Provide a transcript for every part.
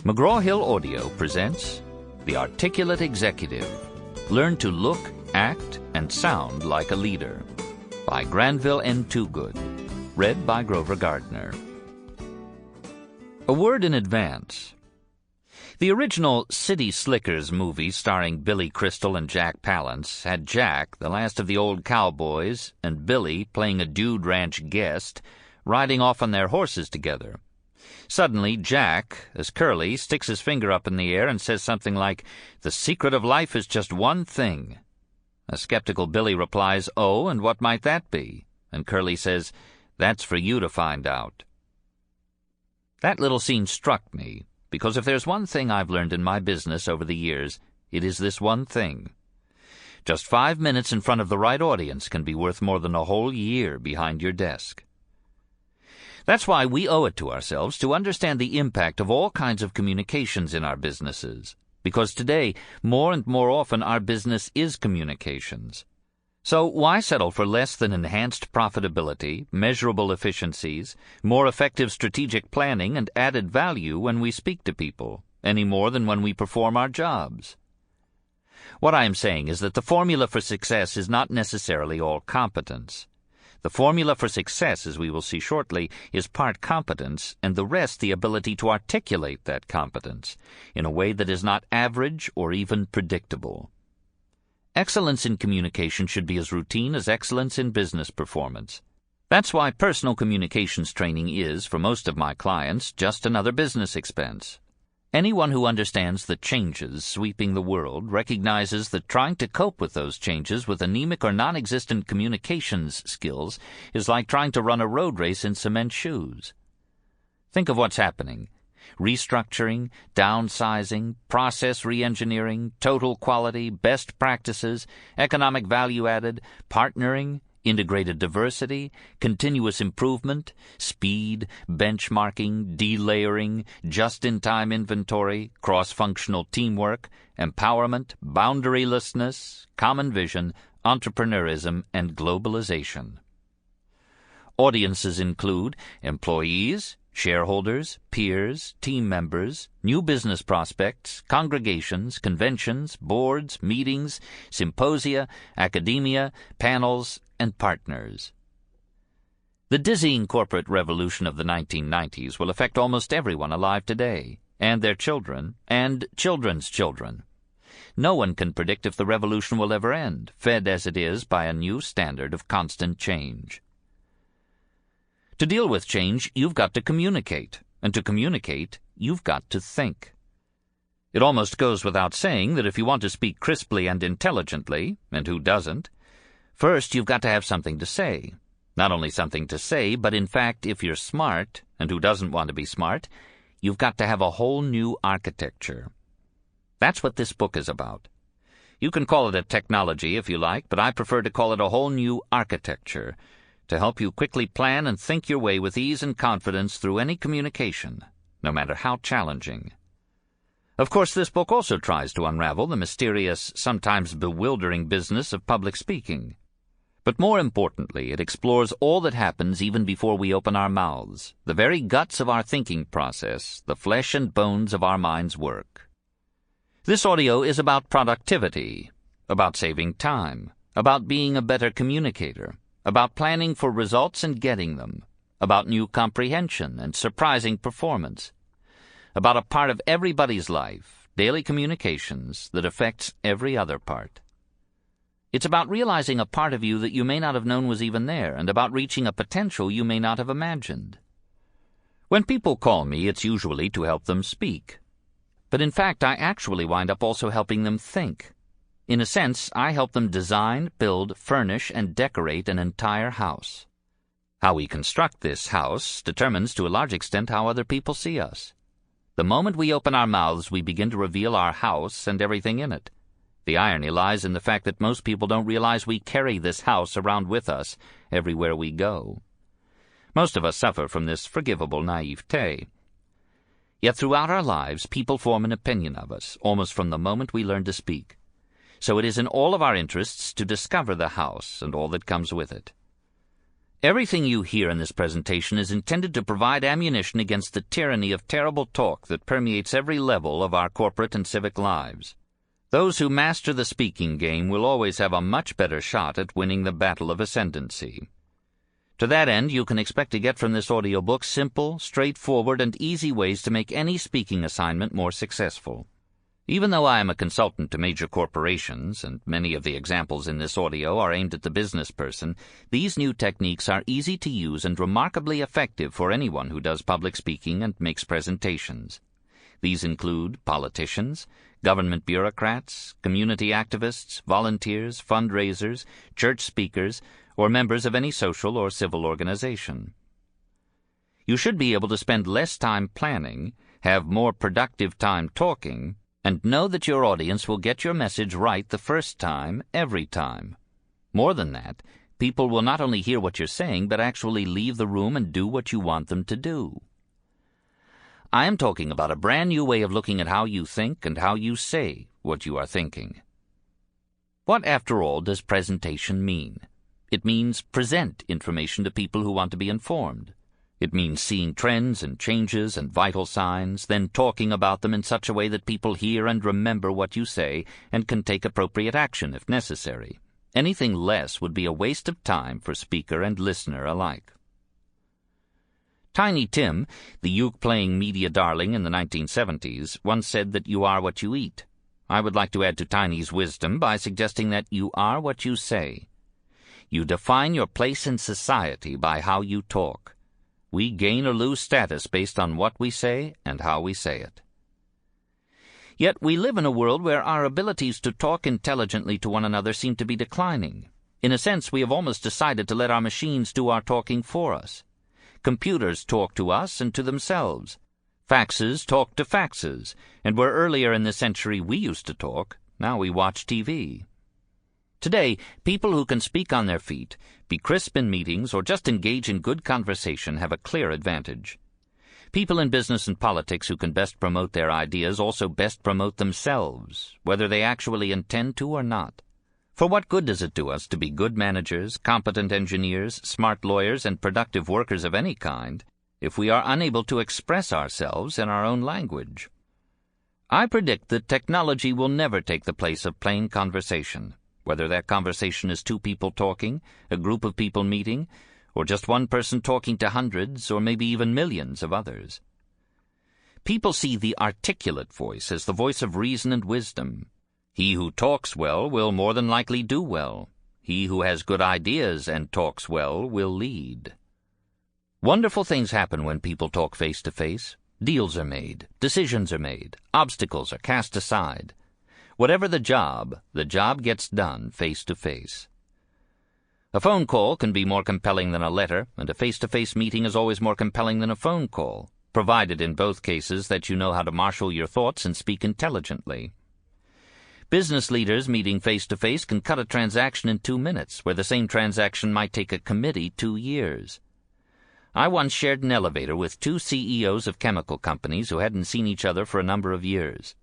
McGraw-Hill Audio presents The Articulate Executive. Learn to look, act, and sound like a leader. By Granville N. Toogood. Read by Gardner. A word in advance. The original City Slickers movie starring Billy Crystal and Jack Palance had Jack, the last of the old cowboys, and Billy, playing a Dude Ranch guest, riding off on their horses together. Suddenly, Jack, as Curly, sticks his finger up in the air and says something like, "The secret of life is just one thing." A skeptical Billy replies, "Oh, and what might that be?" And Curly says, "That's for you to find out." That little scene struck me, because if there's one thing I've learned in my business over the years, it is this one thing. Just 5 minutes in front of the right audience can be worth more than a whole year behind your desk. That's why we owe it to ourselves to understand the impact of all kinds of communications in our businesses, because today, more and more often, our business is communications. So why settle for less than enhanced profitability, measurable efficiencies, more effective strategic planning, and added value when we speak to people, any more than when we perform our jobs? What I am saying is that the formula for success is not necessarily all competence. The formula for success, as we will see shortly, is part competence, and the rest the ability to articulate that competence in a way that is not average or even predictable. Excellence in communication should be as routine as excellence in business performance. That's why personal communications training is, for most of my clients, just another business expense. Anyone who understands the changes sweeping the world recognizes that trying to cope with those changes with anemic or non-existent communications skills is like trying to run a road race in cement shoes. Think of what's happening. Restructuring, downsizing, process re-engineering, total quality, best practices, economic value added, partnering, integrated diversity, continuous improvement, speed, benchmarking, delayering, just-in-time inventory, cross-functional teamwork, empowerment, boundarylessness, common vision, entrepreneurism, and globalization. Audiences include employees, shareholders, peers, team members, new business prospects, congregations, conventions, boards, meetings, symposia, academia, panels, and partners. The dizzying corporate revolution of the 1990s will affect almost everyone alive today, and their children, and children's children. No one can predict if the revolution will ever end, fed as it is by a new standard of constant change. To deal with change, you've got to communicate, and to communicate, you've got to think. It almost goes without saying that if you want to speak crisply and intelligently, and who doesn't, first you've got to have something to say. Not only something to say, but in fact, if you're smart, and who doesn't want to be smart, you've got to have a whole new architecture. That's what this book is about. You can call it a technology if you like, but I prefer to call it a whole new architecture, to help you quickly plan and think your way with ease and confidence through any communication, no matter how challenging. Of course, this book also tries to unravel the mysterious, sometimes bewildering business of public speaking. But more importantly, it explores all that happens even before we open our mouths, the very guts of our thinking process, the flesh and bones of our mind's work. This audio is about productivity, about saving time, about being a better communicator, about planning for results and getting them, about new comprehension and surprising performance, about a part of everybody's life, daily communications, that affects every other part. It's about realizing a part of you that you may not have known was even there, and about reaching a potential you may not have imagined. When people call me, it's usually to help them speak. But in fact, I actually wind up also helping them think. In a sense, I help them design, build, furnish, and decorate an entire house. How we construct this house determines to a large extent how other people see us. The moment we open our mouths, we begin to reveal our house and everything in it. The irony lies in the fact that most people don't realize we carry this house around with us everywhere we go. Most of us suffer from this forgivable naivete. Yet throughout our lives, people form an opinion of us, almost from the moment we learn to speak. So it is in all of our interests to discover the house and all that comes with it. Everything you hear in this presentation is intended to provide ammunition against the tyranny of terrible talk that permeates every level of our corporate and civic lives. Those who master the speaking game will always have a much better shot at winning the battle of ascendancy. To that end, you can expect to get from this audiobook simple, straightforward, and easy ways to make any speaking assignment more successful. Even though I am a consultant to major corporations, and many of the examples in this audio are aimed at the business person, these new techniques are easy to use and remarkably effective for anyone who does public speaking and makes presentations. These include politicians, government bureaucrats, community activists, volunteers, fundraisers, church speakers, or members of any social or civil organization. You should be able to spend less time planning, have more productive time talking, and know that your audience will get your message right the first time, every time. More than that, people will not only hear what you're saying, but actually leave the room and do what you want them to do. I am talking about a brand new way of looking at how you think and how you say what you are thinking. What, after all, does presentation mean? It means present information to people who want to be informed. It means seeing trends and changes and vital signs, then talking about them in such a way that people hear and remember what you say and can take appropriate action if necessary. Anything less would be a waste of time for speaker and listener alike. Tiny Tim, the uke-playing media darling in the 1970s, once said that you are what you eat. I would like to add to Tiny's wisdom by suggesting that you are what you say. You define your place in society by how you talk. We gain or lose status based on what we say and how we say it. Yet we live in a world where our abilities to talk intelligently to one another seem to be declining. In a sense, we have almost decided to let our machines do our talking for us. Computers talk to us and to themselves. Faxes talk to faxes, and where earlier in the century we used to talk, now we watch TV. Today, people who can speak on their feet, be crisp in meetings, or just engage in good conversation have a clear advantage. People in business and politics who can best promote their ideas also best promote themselves, whether they actually intend to or not. For what good does it do us to be good managers, competent engineers, smart lawyers, and productive workers of any kind, if we are unable to express ourselves in our own language? I predict that technology will never take the place of plain conversation. Whether that conversation is two people talking, a group of people meeting, or just one person talking to hundreds or maybe even millions of others. People see the articulate voice as the voice of reason and wisdom. He who talks well will more than likely do well. He who has good ideas and talks well will lead. Wonderful things happen when people talk face to face. Deals are made, decisions are made, obstacles are cast aside. Whatever the job gets done face to face. A phone call can be more compelling than a letter, and a face-to-face meeting is always more compelling than a phone call, provided in both cases that you know how to marshal your thoughts and speak intelligently. Business leaders meeting face-to-face can cut a transaction in 2 minutes, where the same transaction might take a committee 2 years. I once shared an elevator with 2 CEOs of chemical companies who hadn't seen each other for a number of years.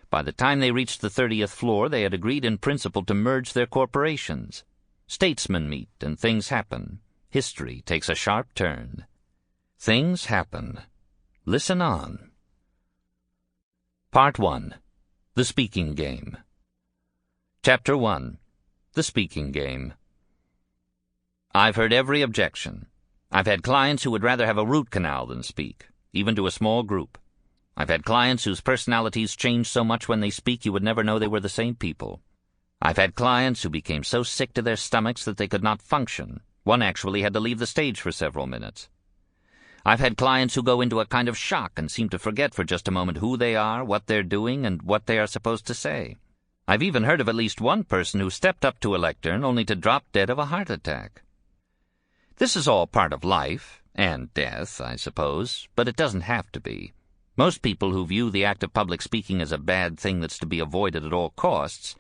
By the time they reached the 30th floor, they had agreed in principle to merge their corporations. Statesmen meet, and things happen. History takes a sharp turn. Things happen. Listen on. Part 1. The Speaking Game. Chapter 1. The Speaking Game. I've heard every objection. I've had clients who would rather have a root canal than speak, even to a small group. I've had clients whose personalities change so much when they speak you would never know they were the same people. I've had clients who became so sick to their stomachs that they could not function. One actually had to leave the stage for several minutes. I've had clients who go into a kind of shock and seem to forget for just a moment who they are, what they're doing, and what they are supposed to say. I've even heard of at least one person who stepped up to a lectern only to drop dead of a heart attack. This is all part of life, and death, I suppose, but it doesn't have to be. Most people who view the act of public speaking as a bad thing that's to be avoided at all costs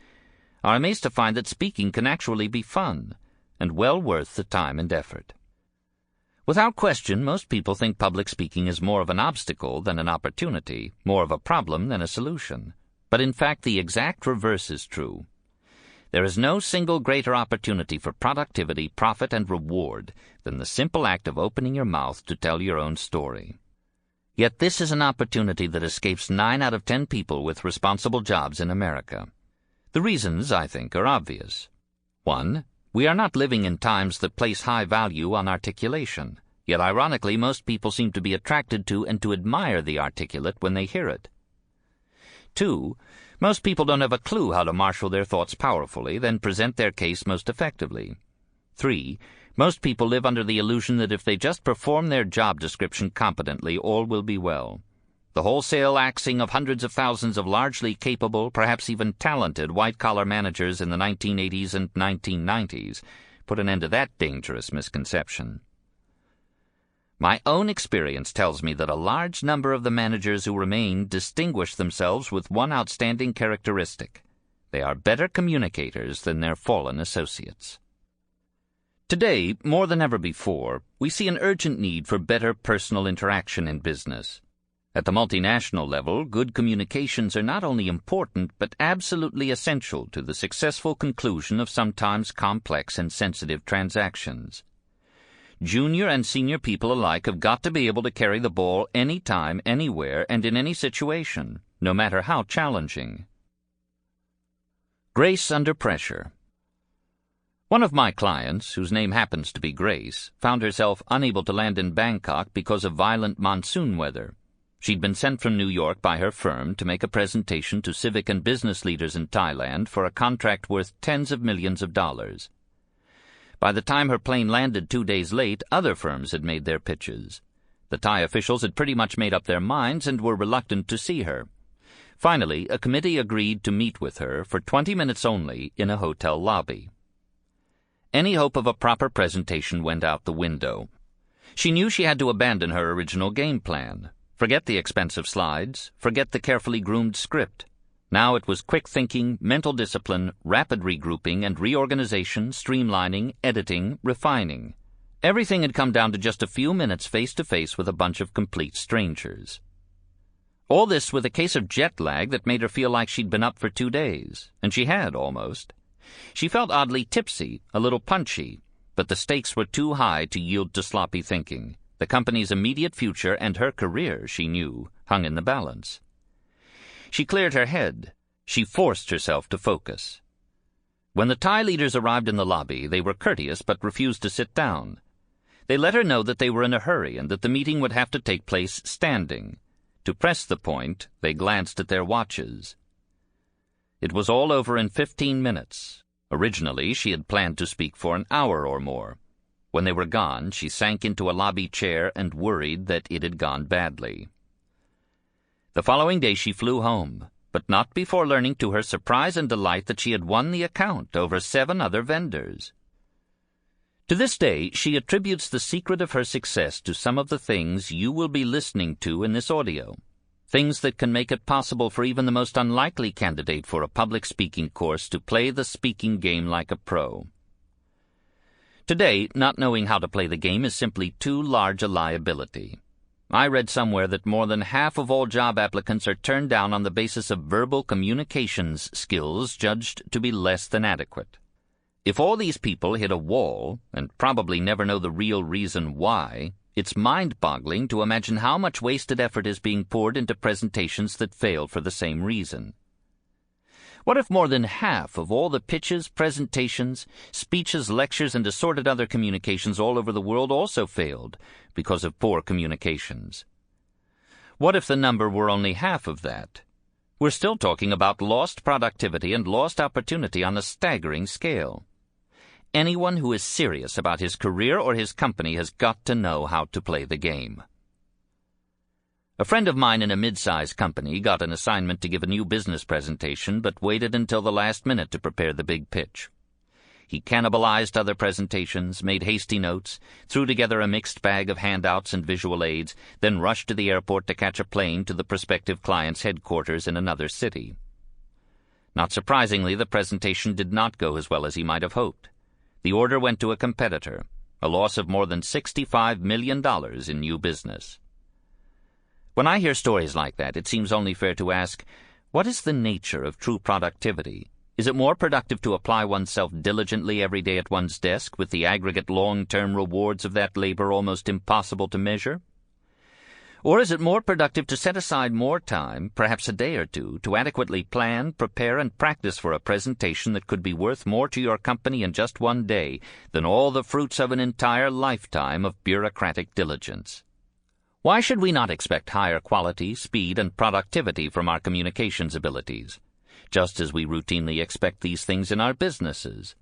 are amazed to find that speaking can actually be fun, and well worth the time and effort. Without question, most people think public speaking is more of an obstacle than an opportunity, more of a problem than a solution. But in fact, the exact reverse is true. There is no single greater opportunity for productivity, profit, and reward than the simple act of opening your mouth to tell your own story. Yet this is an opportunity that escapes 9 out of 10 people with responsible jobs in America. The reasons, I think, are obvious. 1. We are not living in times that place high value on articulation, yet ironically most people seem to be attracted to and to admire the articulate when they hear it. 2. Most people don't have a clue how to marshal their thoughts powerfully, then present their case most effectively. 3. Most people live under the illusion that if they just perform their job description competently, all will be well. The wholesale axing of hundreds of thousands of largely capable, perhaps even talented, white-collar managers in the 1980s and 1990s put an end to that dangerous misconception. My own experience tells me that a large number of the managers who remain distinguish themselves with one outstanding characteristic. They are better communicators than their fallen associates. Today, more than ever before, we see an urgent need for better personal interaction in business. At the multinational level, good communications are not only important but absolutely essential to the successful conclusion of sometimes complex and sensitive transactions. Junior and senior people alike have got to be able to carry the ball anytime, anywhere, and in any situation, no matter how challenging. Grace under pressure. One of my clients, whose name happens to be Grace, found herself unable to land in Bangkok because of violent monsoon weather. She'd been sent from New York by her firm to make a presentation to civic and business leaders in Thailand for a contract worth tens of millions of dollars. By the time her plane landed 2 days late, other firms had made their pitches. The Thai officials had pretty much made up their minds and were reluctant to see her. Finally, a committee agreed to meet with her for 20 minutes only in a hotel lobby. Any hope of a proper presentation went out the window. She knew she had to abandon her original game plan. Forget the expensive slides, forget the carefully groomed script. Now it was quick thinking, mental discipline, rapid regrouping and reorganization, streamlining, editing, refining. Everything had come down to just a few minutes face-to-face with a bunch of complete strangers. All this with a case of jet lag that made her feel like she'd been up for 2 days, and she had, almost. She felt oddly tipsy, a little punchy, but the stakes were too high to yield to sloppy thinking. The company's immediate future and her career, she knew, hung in the balance. She cleared her head. She forced herself to focus. When the Thai leaders arrived in the lobby, they were courteous but refused to sit down. They let her know that they were in a hurry and that the meeting would have to take place standing. To press the point, they glanced at their watches. It was all over in 15 minutes. Originally, she had planned to speak for an hour or more. When they were gone, she sank into a lobby chair and worried that it had gone badly. The following day she flew home, but not before learning to her surprise and delight that she had won the account over 7 other vendors. To this day, she attributes the secret of her success to some of the things you will be listening to in this audio, things that can make it possible for even the most unlikely candidate for a public speaking course to play the speaking game like a pro. Today, not knowing how to play the game is simply too large a liability. I read somewhere that more than half of all job applicants are turned down on the basis of verbal communications skills judged to be less than adequate. If all these people hit a wall, and probably never know the real reason why, it's mind-boggling to imagine how much wasted effort is being poured into presentations that fail for the same reason. What if more than half of all the pitches, presentations, speeches, lectures, and assorted other communications all over the world also failed because of poor communications? What if the number were only half of that? We're still talking about lost productivity and lost opportunity on a staggering scale. Anyone who is serious about his career or his company has got to know how to play the game. A friend of mine in a mid-sized company got an assignment to give a new business presentation, but waited until the last minute to prepare the big pitch. He cannibalized other presentations, made hasty notes, threw together a mixed bag of handouts and visual aids, then rushed to the airport to catch a plane to the prospective client's headquarters in another city. Not surprisingly, the presentation did not go as well as he might have hoped. The order went to a competitor, a loss of more than $65 million in new business. When I hear stories like that, it seems only fair to ask, what is the nature of true productivity? Is it more productive to apply oneself diligently every day at one's desk, with the aggregate long-term rewards of that labor almost impossible to measure? Or is it more productive to set aside more time, perhaps a day or two, to adequately plan, prepare, and practice for a presentation that could be worth more to your company in just one day than all the fruits of an entire lifetime of bureaucratic diligence? Why should we not expect higher quality, speed, and productivity from our communications abilities, just as we routinely expect these things in our businesses?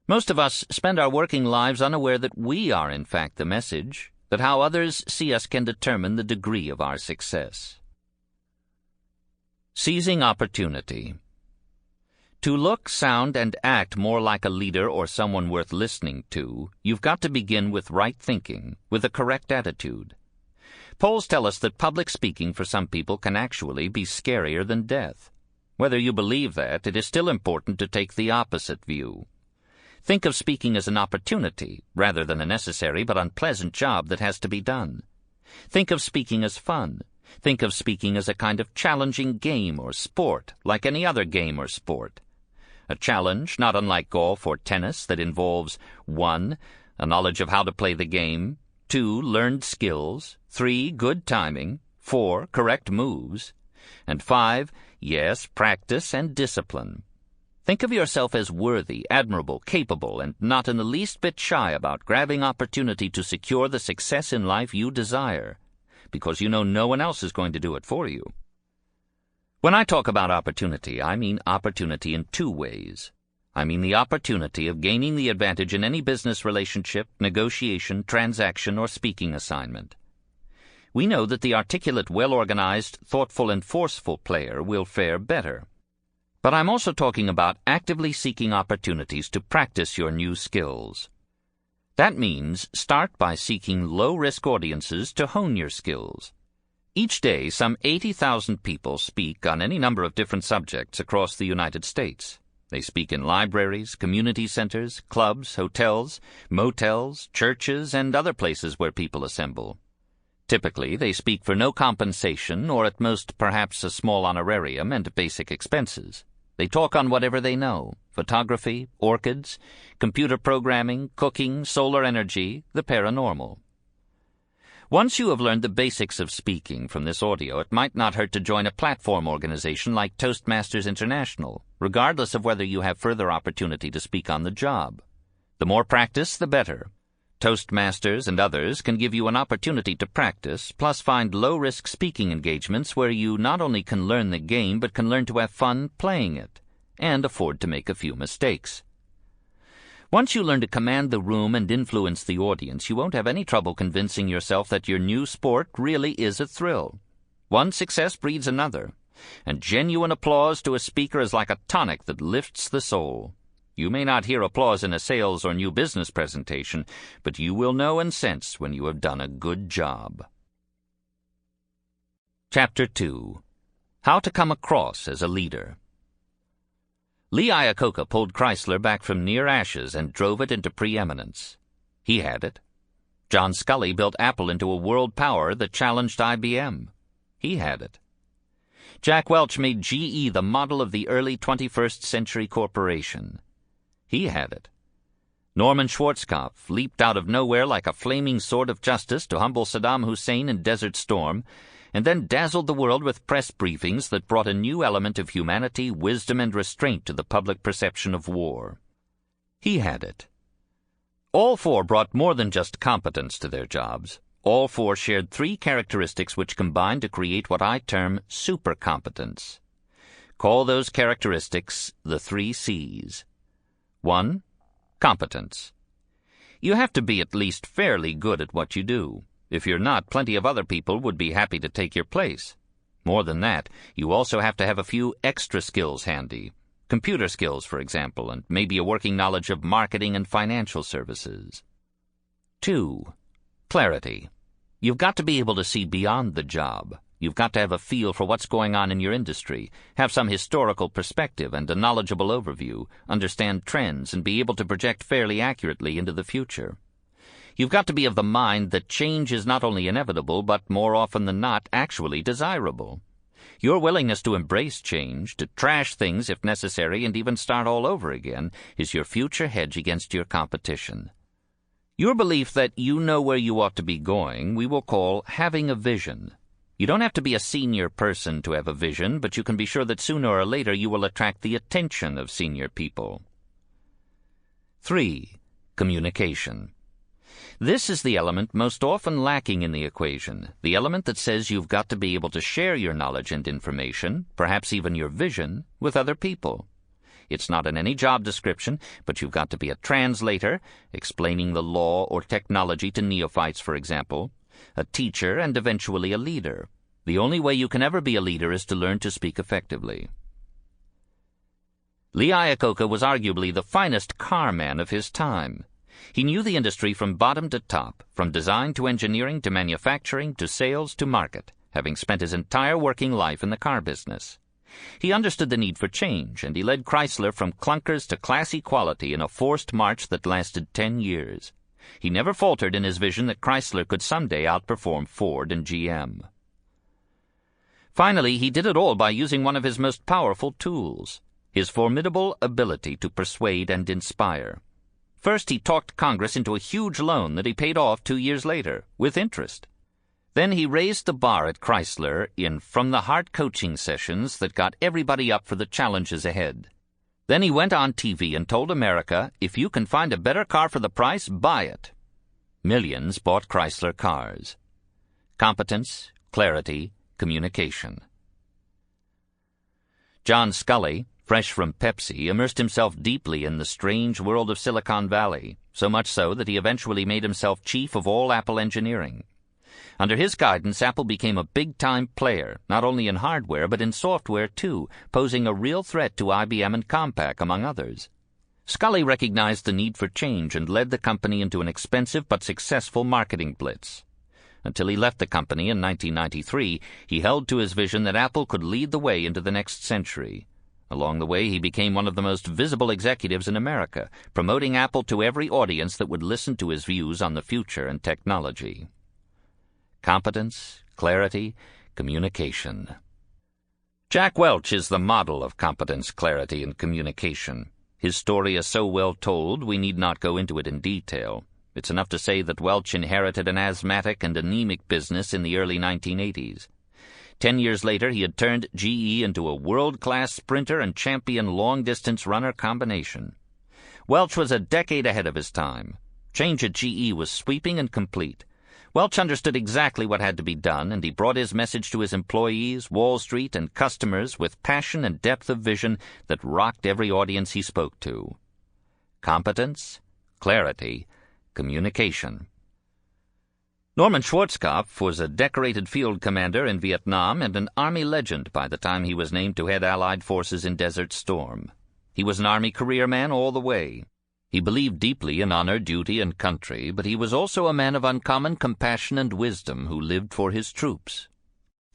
Most of us spend our working lives unaware that we are in fact the message, that how others see us can determine the degree of our success. Seizing opportunity. To look, sound, and act more like a leader or someone worth listening to, you've got to begin with right thinking, with a correct attitude. Polls tell us that public speaking for some people can actually be scarier than death. Whether you believe that, it is still important to take the opposite view. Think of speaking as an opportunity, rather than a necessary but unpleasant job that has to be done. Think of speaking as fun. Think of speaking as a kind of challenging game or sport, like any other game or sport. A challenge, not unlike golf or tennis, that involves 1. A knowledge of how to play the game, 2. Learned skills, 3. Good timing, 4. Correct moves, and 5. Yes, practice and discipline. Think of yourself as worthy, admirable, capable, and not in the least bit shy about grabbing opportunity to secure the success in life you desire, because you know no one else is going to do it for you. When I talk about opportunity, I mean opportunity in 2 ways. I mean the opportunity of gaining the advantage in any business relationship, negotiation, transaction, or speaking assignment. We know that the articulate, well-organized, thoughtful, and forceful player will fare better. But I'm also talking about actively seeking opportunities to practice your new skills. That means start by seeking low-risk audiences to hone your skills. Each day, some 80,000 people speak on any number of different subjects across the United States. They speak in libraries, community centers, clubs, hotels, motels, churches, and other places where people assemble. Typically, they speak for no compensation, or at most perhaps a small honorarium and basic expenses. They talk on whatever they know: photography, orchids, computer programming, cooking, solar energy, the paranormal. Once you have learned the basics of speaking from this audio, it might not hurt to join a platform organization like Toastmasters International, regardless of whether you have further opportunity to speak on the job. The more practice, the better. Toastmasters and others can give you an opportunity to practice, plus find low-risk speaking engagements where you not only can learn the game, but can learn to have fun playing it, and afford to make a few mistakes. Once you learn to command the room and influence the audience, you won't have any trouble convincing yourself that your new sport really is a thrill. One success breeds another, and genuine applause to a speaker is like a tonic that lifts the soul. You may not hear applause in a sales or new business presentation, but you will know and sense when you have done a good job. Chapter 2. How to Come Across as a Leader. Lee Iacocca pulled Chrysler back from near ashes and drove it into preeminence. He had it. John Sculley built Apple into a world power that challenged IBM. He had it. Jack Welch made GE the model of the early 21st century corporation. He had it. Norman Schwarzkopf leaped out of nowhere like a flaming sword of justice to humble Saddam Hussein in Desert Storm, and then dazzled the world with press briefings that brought a new element of humanity, wisdom, and restraint to the public perception of war. He had it. All 4 brought more than just competence to their jobs. All 4 shared 3 characteristics which combined to create what I term supercompetence. Call those characteristics the 3 C's. 1. Competence. You have to be at least fairly good at what you do. If you're not, plenty of other people would be happy to take your place. More than that, you also have to have a few extra skills handy. Computer skills, for example, and maybe a working knowledge of marketing and financial services. 2. Clarity. You've got to be able to see beyond the job. You've got to have a feel for what's going on in your industry, have some historical perspective and a knowledgeable overview, understand trends, and be able to project fairly accurately into the future. You've got to be of the mind that change is not only inevitable, but more often than not actually desirable. Your willingness to embrace change, to trash things if necessary, and even start all over again, is your future hedge against your competition. Your belief that you know where you ought to be going we will call having a vision. You don't have to be a senior person to have a vision, but you can be sure that sooner or later you will attract the attention of senior people. 3. Communication. This is the element most often lacking in the equation, the element that says you've got to be able to share your knowledge and information, perhaps even your vision, with other people. It's not in any job description, but you've got to be a translator, explaining the law or technology to neophytes, for example, a teacher, and eventually a leader. The only way you can ever be a leader is to learn to speak effectively. Lee Iacocca was arguably the finest car man of his time. He knew the industry from bottom to top, from design to engineering to manufacturing to sales to market, having spent his entire working life in the car business. He understood the need for change, and he led Chrysler from clunkers to classy quality in a forced march that lasted 10 years. He never faltered in his vision that Chrysler could someday outperform Ford and GM. Finally, he did it all by using one of his most powerful tools, his formidable ability to persuade and inspire. First, he talked Congress into a huge loan that he paid off 2 years later, with interest. Then he raised the bar at Chrysler in from-the-heart coaching sessions that got everybody up for the challenges ahead. Then he went on TV and told America, if you can find a better car for the price, buy it. Millions bought Chrysler cars. Competence, clarity, communication. John Sculley, fresh from Pepsi, immersed himself deeply in the strange world of Silicon Valley, so much so that he eventually made himself chief of all Apple engineering. Under his guidance, Apple became a big-time player, not only in hardware but in software too, posing a real threat to IBM and Compaq, among others. Sculley recognized the need for change and led the company into an expensive but successful marketing blitz. Until he left the company in 1993, he held to his vision that Apple could lead the way into the next century. Along the way, he became one of the most visible executives in America, promoting Apple to every audience that would listen to his views on the future and technology. Competence, clarity, communication. Jack Welch is the model of competence, clarity, and communication. His story is so well told we need not go into it in detail. It's enough to say that Welch inherited an asthmatic and anemic business in the early 1980s. 10 years later, he had turned GE into a world-class sprinter and champion long-distance runner combination. Welch was a decade ahead of his time. Change at GE was sweeping and complete. Welch understood exactly what had to be done, and he brought his message to his employees, Wall Street, and customers with passion and depth of vision that rocked every audience he spoke to. Competence, clarity, communication. Norman Schwarzkopf was a decorated field commander in Vietnam and an Army legend by the time he was named to head Allied forces in Desert Storm. He was an Army career man all the way. He believed deeply in honor, duty, and country, but he was also a man of uncommon compassion and wisdom who lived for his troops.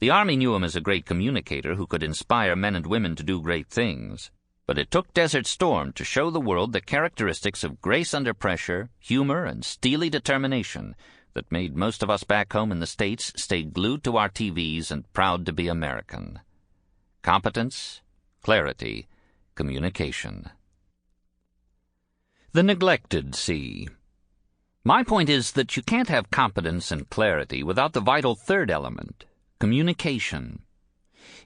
The Army knew him as a great communicator who could inspire men and women to do great things. But it took Desert Storm to show the world the characteristics of grace under pressure, humor, and steely determination that made most of us back home in the States stay glued to our TVs and proud to be American. Competence, clarity, communication. The neglected C. My point is that you can't have competence and clarity without the vital third element, communication.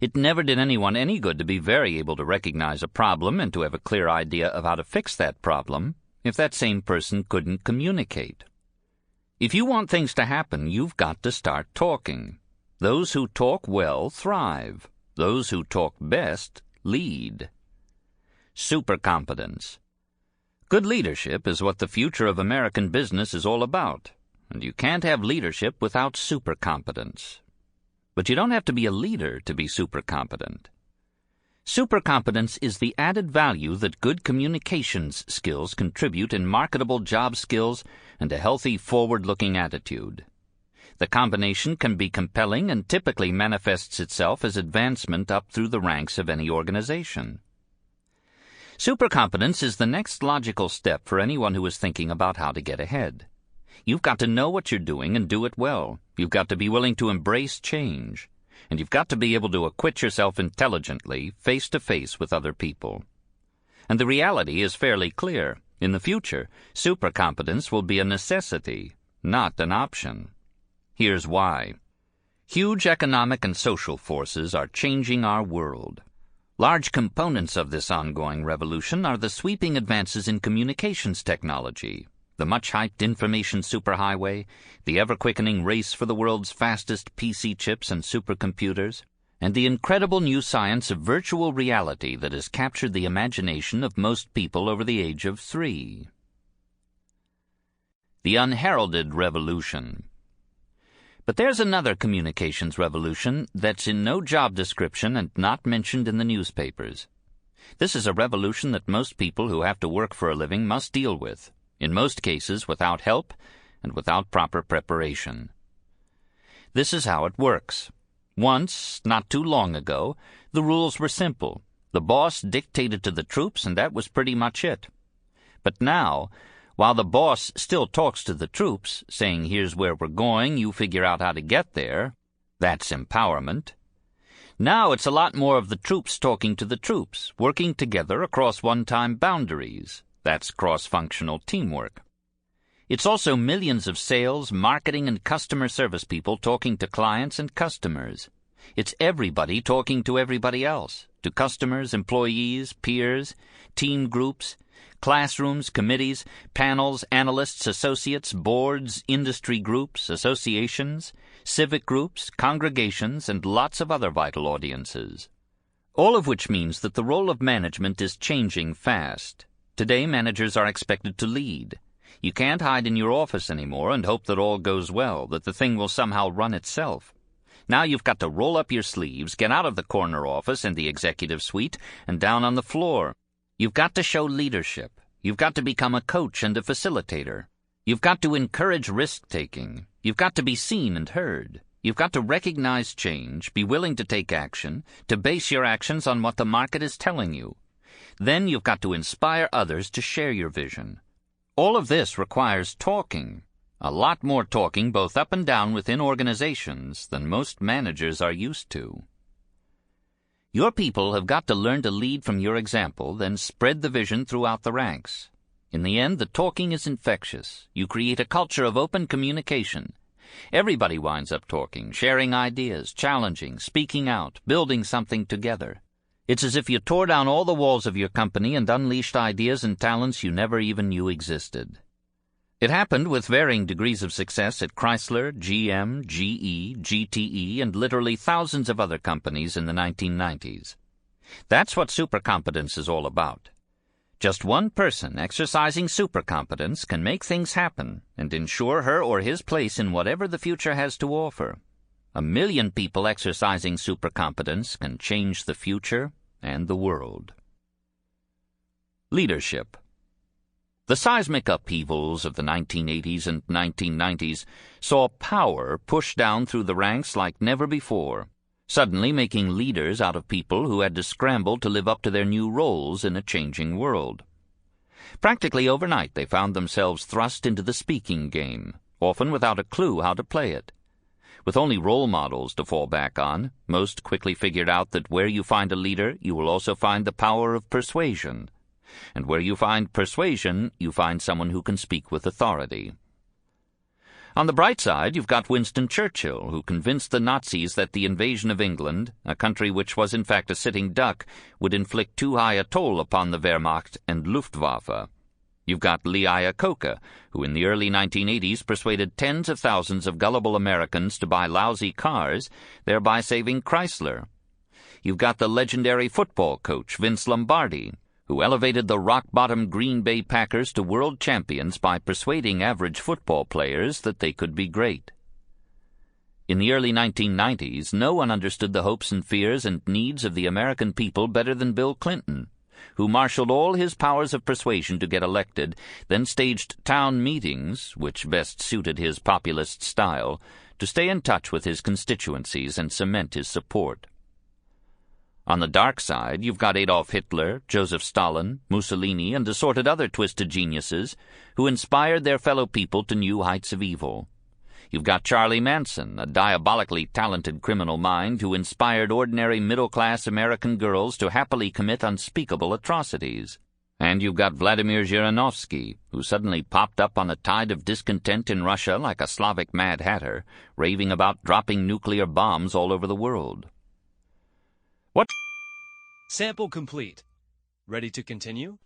It never did anyone any good to be very able to recognize a problem and to have a clear idea of how to fix that problem if that same person couldn't communicate. If you want things to happen, you've got to start talking. Those who talk well thrive. Those who talk best lead. Supercompetence. Good leadership is what the future of American business is all about, and you can't have leadership without supercompetence. But you don't have to be a leader to be supercompetent. Supercompetence is the added value that good communications skills contribute in marketable job skills and a healthy, forward-looking attitude. The combination can be compelling and typically manifests itself as advancement up through the ranks of any organization. Supercompetence is the next logical step for anyone who is thinking about how to get ahead. You've got to know what you're doing and do it well. You've got to be willing to embrace change. and you've got to be able to acquit yourself intelligently, face to face with other people. And the reality is fairly clear. In the future, supercompetence will be a necessity, not an option. Here's why. Huge economic and social forces are changing our world. Large components of this ongoing revolution are the sweeping advances in communications technology, the much-hyped information superhighway, the ever-quickening race for the world's fastest PC chips and supercomputers, and the incredible new science of virtual reality that has captured the imagination of most people over the age of 3. The unheralded revolution. But there's another communications revolution that's in no job description and not mentioned in the newspapers. This is a revolution that most people who have to work for a living must deal with, in most cases without help and without proper preparation. This is how it works. Once, not too long ago, the rules were simple. The boss dictated to the troops, and that was pretty much it. But now, while the boss still talks to the troops, saying, "Here's where we're going, you figure out how to get there," that's empowerment. Now it's a lot more of the troops talking to the troops, working together across one-time boundaries. That's cross-functional teamwork. It's also millions of sales, marketing, and customer service people talking to clients and customers. It's everybody talking to everybody else, to customers, employees, peers, team groups, classrooms, committees, panels, analysts, associates, boards, industry groups, associations, civic groups, congregations, and lots of other vital audiences. All of which means that the role of management is changing fast. Today, managers are expected to lead. You can't hide in your office anymore and hope that all goes well, that the thing will somehow run itself. Now you've got to roll up your sleeves, get out of the corner office and the executive suite, and down on the floor. You've got to show leadership. You've got to become a coach and a facilitator. You've got to encourage risk-taking. You've got to be seen and heard. You've got to recognize change, be willing to take action, to base your actions on what the market is telling you. Then you've got to inspire others to share your vision. All of this requires talking, a lot more talking both up and down within organizations than most managers are used to. Your people have got to learn to lead from your example, then spread the vision throughout the ranks. In the end, the talking is infectious. You create a culture of open communication. Everybody winds up talking, sharing ideas, challenging, speaking out, building something together. It's as if you tore down all the walls of your company and unleashed ideas and talents you never even knew existed. It happened with varying degrees of success at Chrysler, GM, GE, GTE, and literally thousands of other companies in the 1990s. That's what supercompetence is all about. Just one person exercising supercompetence can make things happen and ensure her or his place in whatever the future has to offer. 1 million people exercising supercompetence can change the future and the world. Leadership. The seismic upheavals of the 1980s and 1990s saw power pushed down through the ranks like never before, suddenly making leaders out of people who had to scramble to live up to their new roles in a changing world. Practically overnight they found themselves thrust into the speaking game, often without a clue how to play it. With only role models to fall back on, most quickly figured out that where you find a leader, you will also find the power of persuasion. And where you find persuasion, you find someone who can speak with authority. On the bright side, you've got Winston Churchill, who convinced the Nazis that the invasion of England, a country which was in fact a sitting duck, would inflict too high a toll upon the Wehrmacht and Luftwaffe. You've got Lee Iacocca, who in the early 1980s persuaded tens of thousands of gullible Americans to buy lousy cars, thereby saving Chrysler. You've got the legendary football coach Vince Lombardi, who elevated the rock-bottom Green Bay Packers to world champions by persuading average football players that they could be great. In the early 1990s, no one understood the hopes and fears and needs of the American people better than Bill Clinton, who marshaled all his powers of persuasion to get elected, then staged town meetings, which best suited his populist style, to stay in touch with his constituencies and cement his support. On the dark side, you've got Adolf Hitler, Joseph Stalin, Mussolini, and assorted other twisted geniuses who inspired their fellow people to new heights of evil. You've got Charlie Manson, a diabolically talented criminal mind who inspired ordinary middle-class American girls to happily commit unspeakable atrocities. And you've got Vladimir Zhirinovsky, who suddenly popped up on the tide of discontent in Russia like a Slavic Mad Hatter, raving about dropping nuclear bombs all over the world. What? Sample complete. Ready to continue?